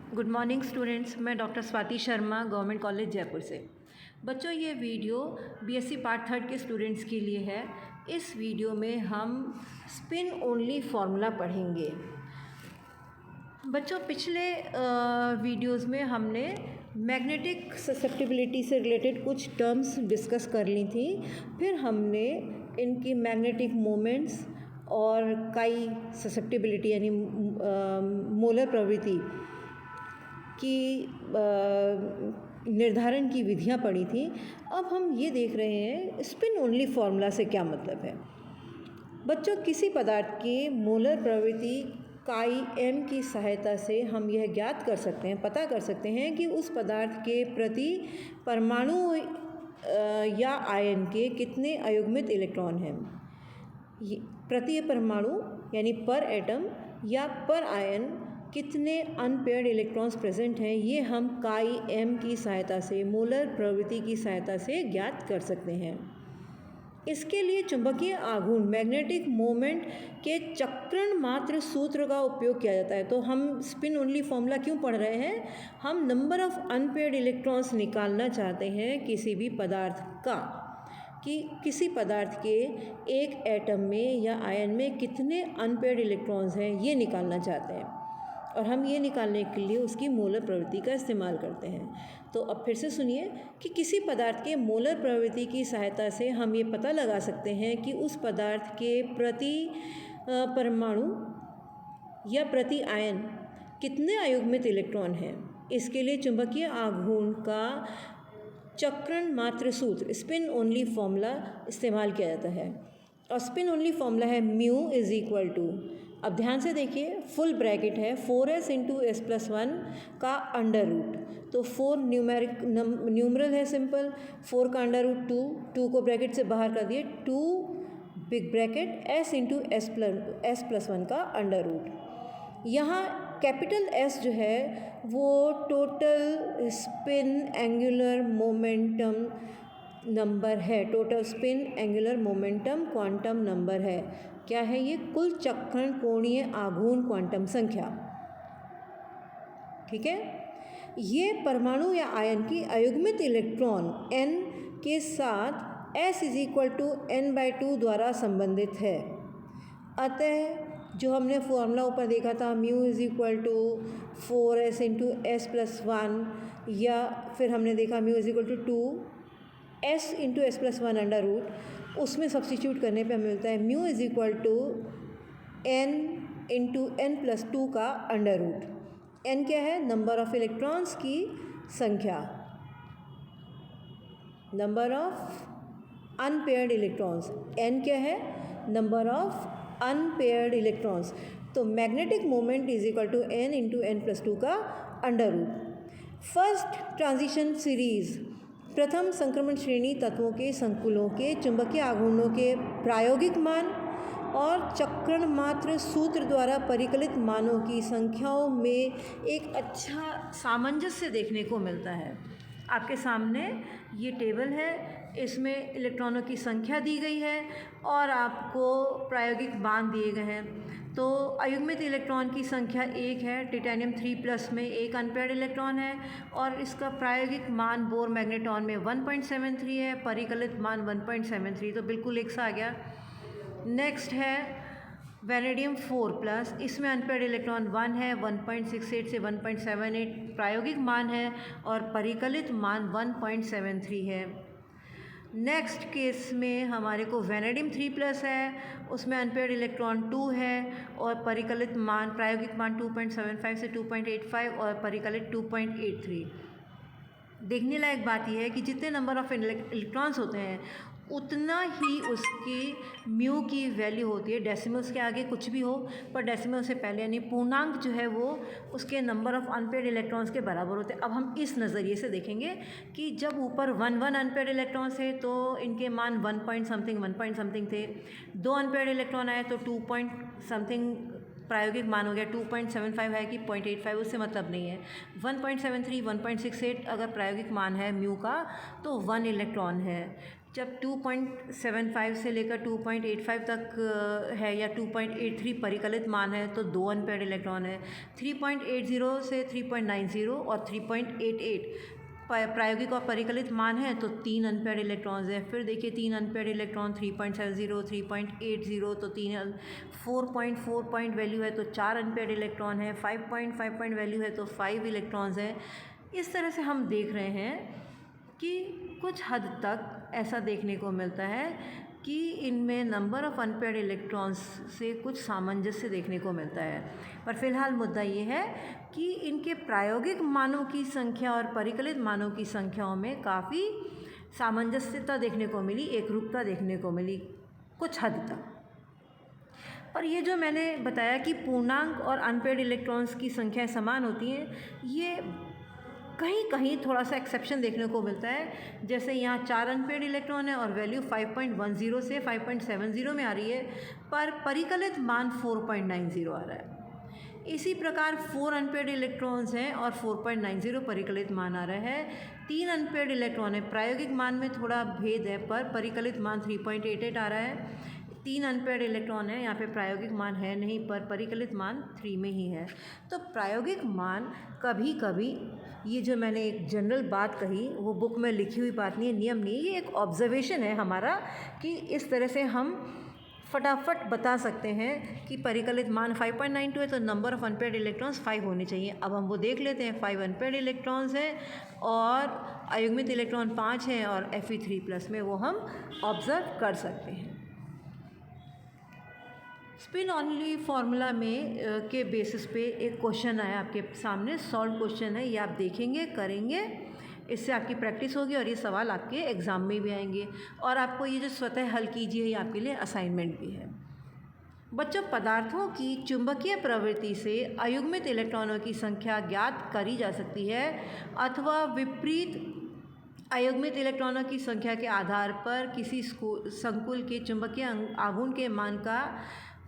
Good morning students, मैं doctor Swati Sharma government college Jaipur से। बच्चों, ये वीडियो बीएससी पार्ट 3 के स्टूडेंट्स के लिए है। इस वीडियो में हम स्पिन ओनली फार्मूला पढ़ेंगे। बच्चों, पिछले वीडियोस में हमने मैग्नेटिक ससेप्टिबिलिटी से रिलेटेड कुछ टर्म्स डिस्कस कर ली थी। फिर हमने इनकी मैग्नेटिक मोमेंट्स और काई ससेप्टिबिलिटी यानी मोलर प्रवृत्ति की निर्धारण की विधियां पढ़ी थी। अब हम ये देख रहे हैं स्पिन ओनली फार्मूला से क्या मतलब है। बच्चों, किसी पदार्थ की मोलर प्रवृत्ति काई एम की सहायता से हम यह ज्ञात कर सकते हैं, पता कर सकते हैं कि उस पदार्थ के प्रति परमाणु या आयन के कितने अयुग्मित इलेक्ट्रॉन हैं। प्रति परमाणु यानी पर एटम या पर आयन कितने अनपेयर्ड इलेक्ट्रॉन्स प्रेजेंट हैं, ये हम काई एम की सहायता से, मोलर प्रवृत्ति की सहायता से ज्ञात कर सकते हैं। इसके लिए चुंबकीय आघूर्ण मैग्नेटिक मोमेंट के चक्रण मात्र सूत्र का उपयोग किया जाता है। तो हम स्पिन ओनली फॉर्मूला क्यों पढ़ रहे हैं? हम नंबर ऑफ अनपेयर्ड इलेक्ट्रॉन्स निकालना चाहते हैं किसी भी पदार्थ का, कि किसी पदार्थ के एक एटम में या आयन में कितने अनपेयर्ड इलेक्ट्रॉन्स हैं, ये निकालना चाहते हैं। और हम ये निकालने के लिए उसकी मोलर प्रवृत्ति का इस्तेमाल करते हैं। तो अब फिर से सुनिए कि किसी पदार्थ के मोलर प्रवृत्ति की सहायता से हम ये पता लगा सकते हैं कि उस पदार्थ के प्रति परमाणु या प्रति आयन कितने अयुग्मित इलेक्ट्रॉन हैं। इसके लिए चुंबकीय आघूर्ण का चक्रण मात्र सूत्र स्पिन ओनली फॉर्मूला इस्तेमाल किया जाता है। और स्पिन ओनली फॉर्मूला है म्यू इज इक्वल टू, अब ध्यान से देखिए, फुल ब्रैकेट है 4s इंटू s+1 का अंडर रूट। तो 4 न्यूमरल है सिंपल, 4 का अंडर रूट 2 को ब्रैकेट से बाहर कर दिए, 2 big bracket s into s+1 का अंडर रूट। यहाँ कैपिटल S जो है वो total spin angular momentum number है, total spin angular momentum quantum number है। क्या है ये? कुल चक्रण कोणीय आघूर्ण क्वांटम संख्या। ठीक है, ये परमाणु या आयन की अयुग्मित इलेक्ट्रॉन n के साथ s is equal to n/2 द्वारा संबंधित है। अतः जो हमने फॉर्मूला ऊपर देखा था mu is equal to 4s into s+1, या फिर हमने देखा mu is equal to 2s into s+1 under root, उसमें सब्स्टिट्यूट करने पे हमें मिलता है mu is equal to n into n+2 का अंडर रूट। n क्या है? नंबर ऑफ इलेक्ट्रॉन्स की संख्या, number of unpaired electrons. n क्या है? Number of unpaired electrons. तो magnetic moment is equal to n into n+2 का under root. First transition series, प्रथम संक्रमण श्रेणी तत्वों के संकुलों के चुंबकीय आघूर्णों के प्रायोगिक मान और चक्रण मात्र सूत्र द्वारा परिकलित मानों की संख्याओं में एक अच्छा सामंजस्य देखने को मिलता है। आपके सामने ये टेबल है, इसमें इलेक्ट्रॉनों की संख्या दी गई है और आपको प्रायोगिक मान दिए गए हैं। तो अयुग्मित इलेक्ट्रॉन की संख्या 1 है, टिटेनियम 3+ में 1 अनपेयर्ड इलेक्ट्रॉन है और इसका प्रायोगिक मान बोर मैग्नेटॉन में 1.73 है, परिकलित मान 1.73, तो बिल्कुल एक सा आ गया। नेक्स्ट है वैनेडियम 4+, इसमें अनपेयर्ड इलेक्ट्रॉन 1 है, 1.68 से 1.78 प्रायोगिक मान है और परिकलित मान 1.73 है। नेक्स्ट केस में हमारे को वैनेडियम 3+ है, उसमें अनपेयर्ड इलेक्ट्रॉन 2 है और परिकलित मान, प्रायोगिक मान 2.75 से 2.85 और परिकलित 2.83। देखने लायक बात यह है कि जितने नंबर ऑफ इलेक्ट्रॉन्स होते हैं उतना ही उसकी म्यू की वैल्यू होती है। डेसिमल्स के आगे कुछ भी हो, पर डेसिमल से पहले यानी पूर्णांक जो है वो उसके नंबर ऑफ अनपेयर्ड इलेक्ट्रॉन्स के बराबर होते हैं। अब हम इस नज़रिए से देखेंगे कि जब ऊपर 1 अनपेयर्ड इलेक्ट्रॉन्स है तो इनके मान 1 पॉइंट समथिंग थे, 2 अनपेयर्ड इलेक्ट्रॉन आए तो 2 पॉइंट समथिंग प्रायोगिक मान हो गया 2.75 है कि 0.85, उससे मतलब नहीं है। 1.73, 1.68 अगर प्रायोगिक मान है म्यू का तो 1 इलेक्ट्रॉन है। जब 2.75 से लेकर 2.85 तक है या 2.83 परिकलित मान है तो 2 अनपेयर्ड इलेक्ट्रॉन है। 3.80 से 3.90 और 3.88 प्रायोगिक और परिकलित मान है तो 3 अनपेयर्ड इलेक्ट्रॉन्स हैं। फिर देखिए 3 अनपेयर्ड इलेक्ट्रॉन 3.70, 3.80 तो 4.4 पॉइंट वैल्यू है तो 4 अनपेयर्ड इलेक्ट्रॉन है। 5.5 पॉइंट वैल्यू है तो 5 इलेक्ट्रॉन्स हैं। इस तरह से हम देख रहे हैं कि कुछ हद तक ऐसा देखने को मिलता है कि इनमें नंबर ऑफ़ अनपेयर्ड इलेक्ट्रॉन्स से कुछ सामंजस्य देखने को मिलता है। पर फिलहाल मुद्दा ये है कि इनके प्रायोगिक मानों की संख्या और परिकलित मानों की संख्याओं में काफ़ी सामंजस्यता देखने को मिली, एकरूपता देखने को मिली कुछ हद तक। पर ये जो मैंने बताया कि पूर्णांक और अनपेयर्ड इलेक्ट्रॉन्स की संख्याएं समान होती हैं, ये कहीं कहीं थोड़ा सा एक्सेप्शन देखने को मिलता है। जैसे यहाँ 4 अनपेयर्ड इलेक्ट्रॉन है और वैल्यू 5.10 से 5.70 में आ रही है, पर परिकलित मान 4.90 आ रहा है। इसी प्रकार 4 अनपेयर्ड इलेक्ट्रॉन्स हैं और 4.90 परिकलित मान आ रहा है। 3 अनपेयर्ड इलेक्ट्रॉन है, प्रायोगिक मान में थोड़ा भेद है पर परिकलित मान 3.88 आ रहा है। 3 अनपेयर्ड इलेक्ट्रॉन है, यहाँ पे प्रायोगिक मान है नहीं पर परिकलित मान 3 में ही है। तो प्रायोगिक मान कभी कभी, ये जो मैंने एक जनरल बात कही वो बुक में लिखी हुई बात नहीं है, नियम नहीं है, ये एक ऑब्जर्वेशन है हमारा कि इस तरह से हम फटाफट बता सकते हैं कि परिकलित मान 5.92 है तो नंबर ऑफ़ अनपेयर्ड इलेक्ट्रॉन्स 5 होने चाहिए। अब हम वो देख लेते हैं। 5 अनपेयर्ड इलेक्ट्रॉन्स हैं और अयुग्मित इलेक्ट्रॉन 5 हैं और Fe3+ में वो हम ऑब्ज़र्व कर सकते हैं। स्पिन ऑनली फार्मूला में के बेसिस पे एक क्वेश्चन आया आपके सामने, सॉल्व क्वेश्चन है, ये आप देखेंगे, करेंगे, इससे आपकी प्रैक्टिस होगी और ये सवाल आपके एग्ज़ाम में भी आएंगे। और आपको ये जो स्वतः हल कीजिए ये आपके लिए असाइनमेंट भी है। बच्चों, पदार्थों की चुंबकीय प्रवृत्ति से अयुग्मित इलेक्ट्रॉनों की संख्या ज्ञात करी जा सकती है अथवा विपरीत अयुग्मित इलेक्ट्रॉनों की संख्या के आधार पर किसी संकुल के चुंबकीय आघूर्ण के मान का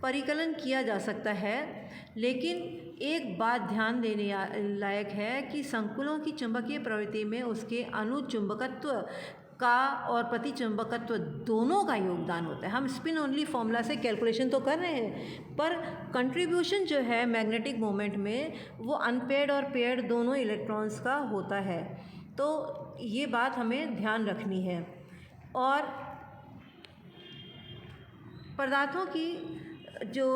परिकलन किया जा सकता है। लेकिन एक बात ध्यान देने लायक है कि संकुलों की चुंबकीय प्रवृत्ति में उसके अनुचुंबकत्व का और प्रतिचुंबकत्व दोनों का योगदान होता है। हम स्पिन ओनली फॉर्मूला से कैलकुलेशन तो कर रहे हैं पर कंट्रीब्यूशन जो है मैग्नेटिक मोमेंट में वो अनपेयर्ड और पेयर्ड दोनों इलेक्ट्रॉन्स का होता है। तो ये बात हमें ध्यान रखनी है। और पदार्थों की जो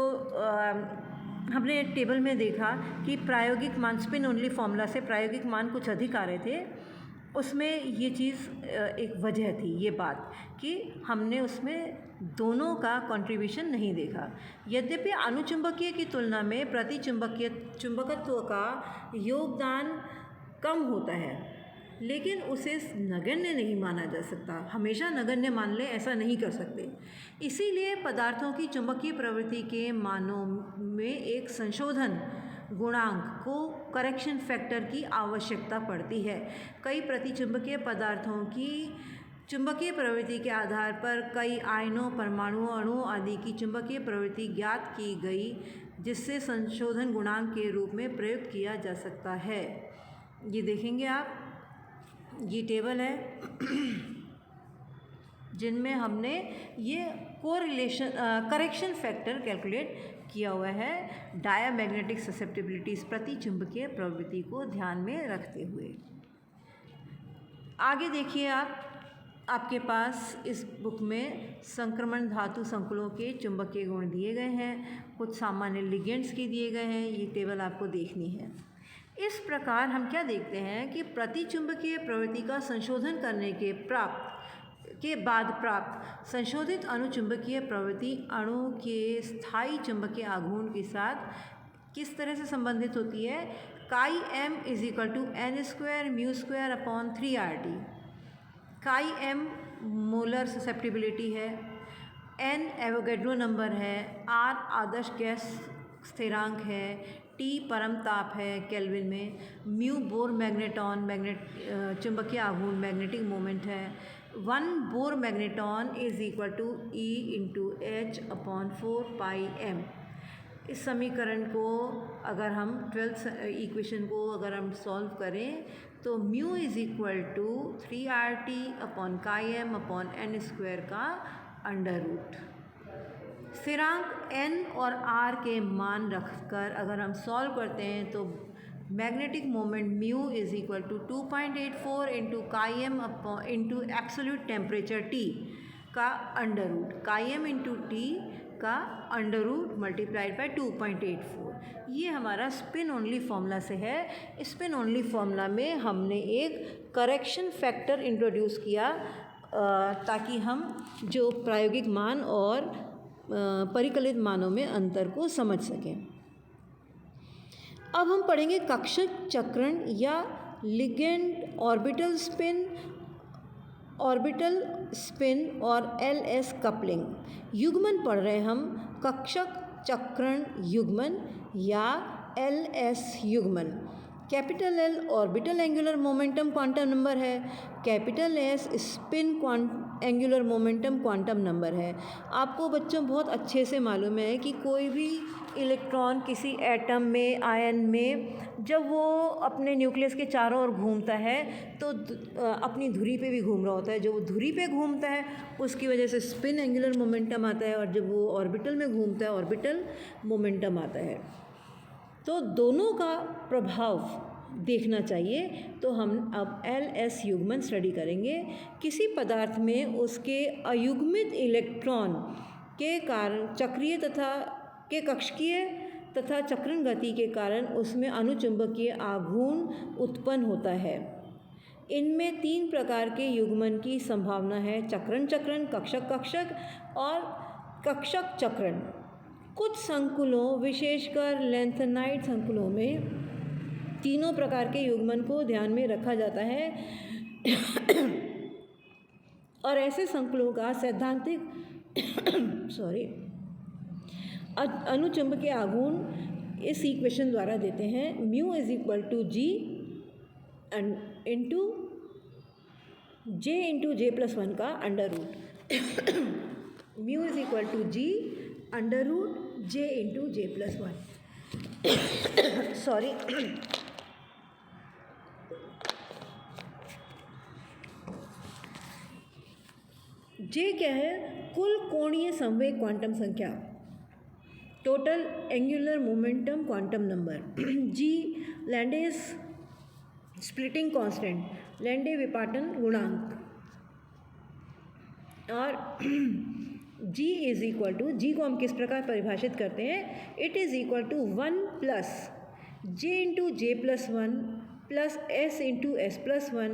हमने टेबल में देखा कि प्रायोगिक मान, स्पिन ओनली फॉर्मूला से प्रायोगिक मान कुछ अधिक आ रहे थे, उसमें ये चीज़ एक वजह थी, ये बात कि हमने उसमें दोनों का कंट्रीब्यूशन नहीं देखा। यद्यपि अनुचुंबकीय की तुलना में प्रतिचुंबकीय चुंबकत्व का योगदान कम होता है, लेकिन उसे नगण्य नहीं माना जा सकता। हमेशा नगण्य मान लें ऐसा नहीं कर सकते। इसीलिए पदार्थों की चुंबकीय प्रवृत्ति के मानों में एक संशोधन गुणांक को करेक्शन फैक्टर की आवश्यकता पड़ती है। कई प्रतिचुंबकीय पदार्थों की चुंबकीय प्रवृत्ति के आधार पर कई आयनों, परमाणुओं, अणुओं आदि की चुंबकीय प्रवृत्ति ज्ञात की गई, जिससे संशोधन गुणांक के रूप में प्रयुक्त किया जा सकता है। ये देखेंगे आप, ये टेबल है जिनमें हमने ये कोरिलेशन करेक्शन फैक्टर कैलकुलेट किया हुआ है डायामैग्नेटिक ससेप्टिबिलिटीज़, प्रतिचुंबकीय प्रवृत्ति को ध्यान में रखते हुए। आगे देखिए आप, आपके पास इस बुक में संक्रमण धातु संकुलों के चुंबकीय गुण दिए गए हैं, कुछ सामान्य लिगेंड्स के दिए गए हैं, ये टेबल आपको देखनी है। इस प्रकार हम क्या देखते हैं कि प्रतिचुंबकीय प्रवृत्ति का संशोधन करने के बाद प्राप्त संशोधित अनुचुंबकीय प्रवृत्ति अणु के स्थायी चुंबकीय आघूर्ण के साथ किस तरह से संबंधित होती है। काई m = n² μ² अपॉन 3RT। काई m मोलर ससेप्टिबिलिटी है, n एवोगैड्रो नंबर है, r आदर्श गैस स्थिरांक है, T परम ताप है केल्विन में, म्यू बोर मैग्नेटॉन चुंबकीय आघूर्ण मैग्नेटिक मोमेंट है, 1 बोर मैग्नेटॉन = E × H/4πm। इस समीकरण को अगर हम 12th इक्वेशन को अगर हम सॉल्व करें तो mu is equal to 3RT upon chi M upon N square का अंडर रूट। स्थिरांक n और r के मान रखकर अगर हम सॉल्व करते हैं तो magnetic moment mu is equal to 2.84 into chi M upon into absolute temperature T का under root, chi M into T का अंडर रूट मल्टीप्लाइड बाई 2.84। ये हमारा स्पिन ओनली फॉर्मूला से है। स्पिन ओनली फॉर्मूला में हमने एक करेक्शन फैक्टर इंट्रोड्यूस किया ताकि हम जो प्रायोगिक मान और परिकलित मानों में अंतर को समझ सकें। अब हम पढ़ेंगे कक्षक चक्रण या लिगेंड ऑर्बिटल स्पिन और LS कपलिंग। युग्मन पढ़ रहे हम कक्षक चक्रण युग्मन या LS युग्मन। Capital L orbital angular momentum quantum number है, capital S spin angular momentum quantum number है। आपको बच्चों बहुत अच्छे से मालूम है कि कोई भी इलेक्ट्रॉन किसी एटम में, आयन में, जब वो अपने न्यूक्लियस के चारों ओर घूमता है तो अपनी धुरी पे भी घूम रहा होता है। जो वो धुरी पे घूमता है उसकी वजह से स्पिन एंगुलर मोमेंटम आता है और जब वो ऑर्बिटल में घूमता है ऑर्बिटल मोमेंटम आता है। तो दोनों का प्रभाव देखना चाहिए। तो हम अब LS युग्मन स्टडी करेंगे। किसी पदार्थ में उसके अयुग्मित इलेक्ट्रॉन के कारण चक्रीय तथा के कक्षीय तथा चक्रण गति के कारण उसमें अनुचुंबकीय आघूर्ण उत्पन्न होता है। इनमें 3 प्रकार के युग्मन की संभावना है, चक्रण चक्रण, कक्षक कक्षक और कक्षक चक्रण। कुछ संकुलों विशेषकर लैंथेनाइड संकुलों में तीनों प्रकार के युग्मन को ध्यान में रखा जाता है और ऐसे संकुलों का सैद्धांतिक अनुचुंबकीय आघूर्ण इस इक्वेशन द्वारा देते हैं। Mu is equal to G into J plus 1 का under root. Mu is equal to G under root J into J plus 1। Sorry, J क्या है? कुल कोणीय संवेग क्वांटम संख्या, total angular momentum quantum number. G Lande's splitting constant, Lande विपाटन गुणांक। और G is equal to, G को हम किस प्रकार परिभाषित करते हैं? It is equal to 1 plus J into J plus 1 plus S into S plus 1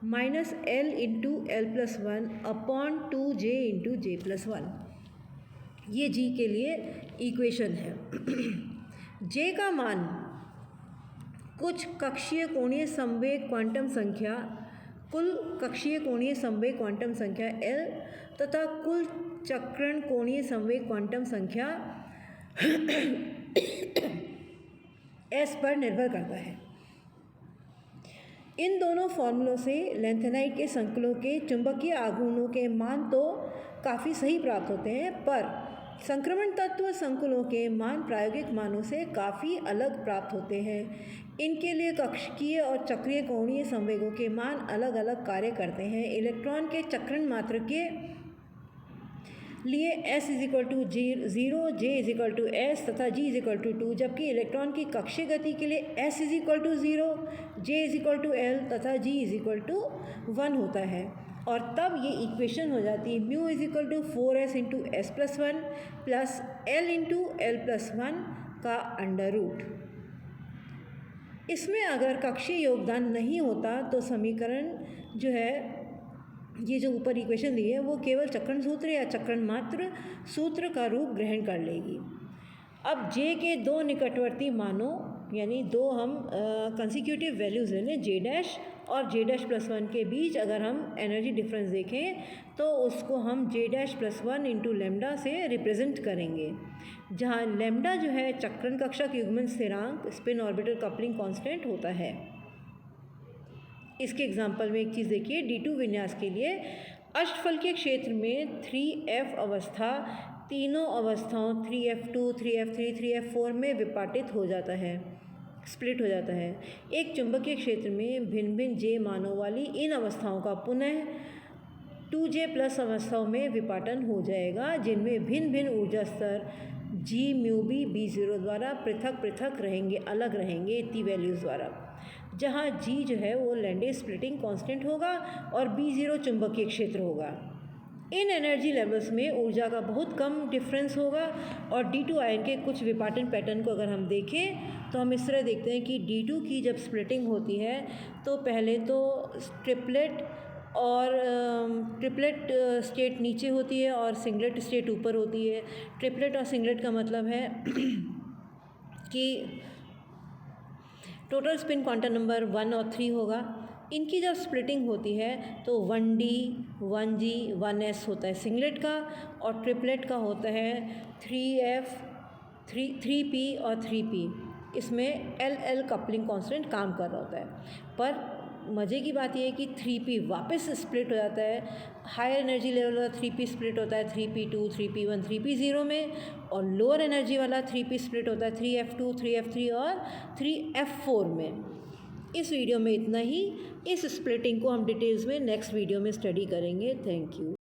minus L into L plus 1 upon 2 J into J plus 1। ये जी के लिए इक्वेशन है। जे का मान कुछ कक्षीय कोणीय संवेग क्वांटम संख्या, कुल कक्षीय कोणीय संवेग क्वांटम संख्या L तथा कुल चक्रण कोणीय संवेग क्वांटम संख्या S पर निर्भर करता है। इन दोनों फॉर्मूलों से लैंथेनाइड के संकुलों के चुंबकीय आघूर्णों के मान तो काफ़ी सही प्राप्त होते हैं, पर संक्रमण तत्व संकुलों के मान प्रायोगिक मानों से काफ़ी अलग प्राप्त होते हैं। इनके लिए कक्षीय और चक्रीय कोणीय संवेगों के मान अलग अलग कार्य करते हैं। इलेक्ट्रॉन के चक्रण मात्र के लिए S is equal to 0, J is equal to S तथा G इज इक्वल टू 2, जबकि इलेक्ट्रॉन की कक्षीय गति के लिए S is equal to 0, J is equal to L तथा G इज इक्वल टू 1 होता है। और तब ये इक्वेशन हो जाती है mu is equal to 4S into S plus 1 plus L into L plus 1 का अंडर रूट। इसमें अगर कक्षीय योगदान नहीं होता तो समीकरण जो है, ये जो ऊपर इक्वेशन दी है, वो केवल चक्रण सूत्र या चक्रण मात्र सूत्र का रूप ग्रहण कर लेगी। अब जे के 2 निकटवर्ती मानों, यानी 2 हम कंसेक्यूटिव वैल्यूज़ ले लें, जे डैश और जे डैश प्लस 1 के बीच अगर हम एनर्जी डिफरेंस देखें तो उसको हम J dash plus 1 into lambda से रिप्रेजेंट करेंगे, जहाँ लेमडा जो है चक्रण कक्षक युग्मन स्थिरांक, स्पिन ऑर्बिटल कपलिंग कांस्टेंट होता है। इसके एग्जाम्पल में एक चीज़ देखिए, D2 विन्यास के लिए अष्टफलकीय क्षेत्र में 3F अवस्था तीनों अवस्थाओं 3f2, 3f3, 3f4 में विपाटित हो जाता है, स्प्लिट हो जाता है। एक चुंबकीय क्षेत्र में भिन्न भिन्न जे मानों वाली इन अवस्थाओं का पुनः 2J प्लस अवस्थाओं में विपाटन हो जाएगा, जिनमें भिन्न भिन्न ऊर्जा स्तर G म्यू बी B0 द्वारा पृथक पृथक रहेंगे, अलग रहेंगे इतनी वैल्यूज़ द्वारा, जहाँ G जो है वो लैंडे स्प्लिटिंग कांस्टेंट होगा और B0 चुंबकीय क्षेत्र होगा। इन एनर्जी लेवल्स में ऊर्जा का बहुत कम डिफरेंस होगा और D2 आयन के कुछ विपाटन पैटर्न को अगर हम देखें तो हम इस तरह देखते हैं कि D2 की जब स्प्लिटिंग होती है तो पहले तो ट्रिपलेट स्टेट नीचे होती है और सिंगलेट स्टेट ऊपर होती है। ट्रिपलेट और सिंगलेट का मतलब है कि टोटल स्पिन क्वांटम नंबर 1 और 3 होगा। इनकी जब स्प्लिटिंग होती है तो 1D, 1G, 1S होता है सिंगलेट का, और ट्रिपलेट का होता है 3F, 3P और 3P। इसमें LL कपलिंग कांस्टेंट काम कर रहा होता है। पर मज़े की बात यह है कि 3P वापस स्प्लिट हो जाता है, हायर एनर्जी लेवल वाला 3P स्प्लिट होता है 3P2, 3P1, 3P0 में, और लोअर एनर्जी वाला 3P स्प्लिट होता है 3F2, 3F3 और 3F4 में। इस वीडियो में इतना ही। इस स्प्लिटिंग को हम डिटेल्स में नेक्स्ट वीडियो में स्टडी करेंगे। Thank you.